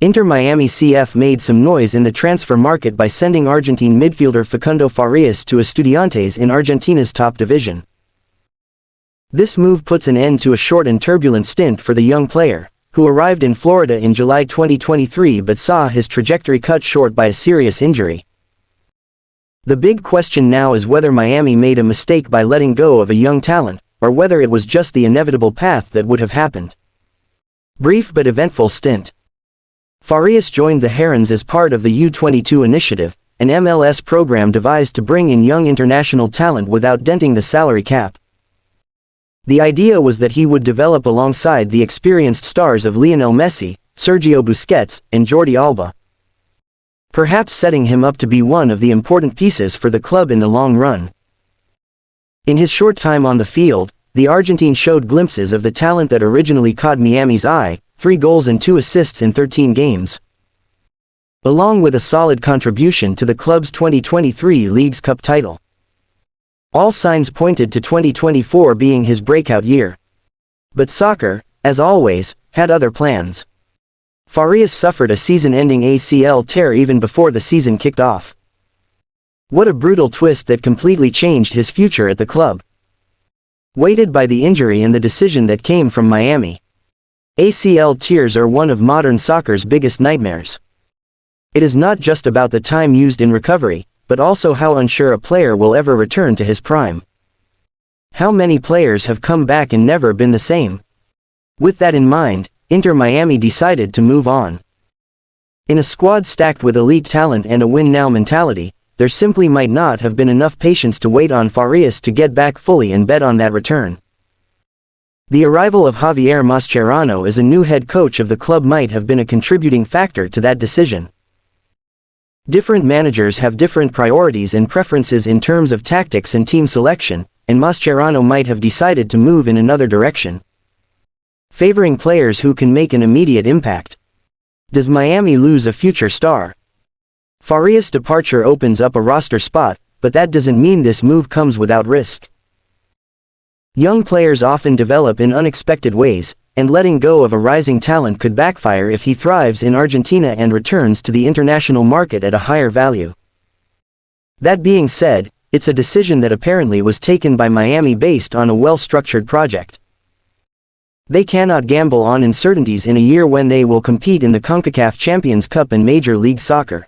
Inter Miami CF made some noise in the transfer market by sending Argentine midfielder Facundo Farias to Estudiantes in Argentina's top division. This move puts an end to a short and turbulent stint for the young player, who arrived in Florida in July 2023 but saw his trajectory cut short by a serious injury. The big question now is whether Miami made a mistake by letting go of a young talent, or whether it was just the inevitable path that would have happened. Brief but eventful stint. Farias joined the Herons as part of the U22 initiative, an MLS program devised to bring in young international talent without denting the salary cap. The idea was that he would develop alongside the experienced stars of Lionel Messi, Sergio Busquets, and Jordi Alba, perhaps setting him up to be one of the important pieces for the club in the long run. In his short time on the field, the Argentine showed glimpses of the talent that originally caught Miami's eye: 3 goals and 2 assists in 13 games. Along with a solid contribution to the club's 2023 Leagues Cup title. All signs pointed to 2024 being his breakout year. But soccer, as always, had other plans. Farias suffered a season-ending ACL tear even before the season kicked off. What a brutal twist that completely changed his future at the club. Weighted by the injury and the decision that came from Miami. ACL tears are one of modern soccer's biggest nightmares. It is not just about the time used in recovery, but also how unsure a player will ever return to his prime. How many players have come back and never been the same? With that in mind, Inter Miami decided to move on. In a squad stacked with elite talent and a win-now mentality, there simply might not have been enough patience to wait on Farias to get back fully and bet on that return. The arrival of Javier Mascherano as a new head coach of the club might have been a contributing factor to that decision. Different managers have different priorities and preferences in terms of tactics and team selection, and Mascherano might have decided to move in another direction, favoring players who can make an immediate impact. Does Miami lose a future star? Farias' departure opens up a roster spot, but that doesn't mean this move comes without risk. Young players often develop in unexpected ways, and letting go of a rising talent could backfire if he thrives in Argentina and returns to the international market at a higher value. That being said, it's a decision that apparently was taken by Miami based on a well-structured project. They cannot gamble on uncertainties in a year when they will compete in the CONCACAF Champions Cup and Major League Soccer.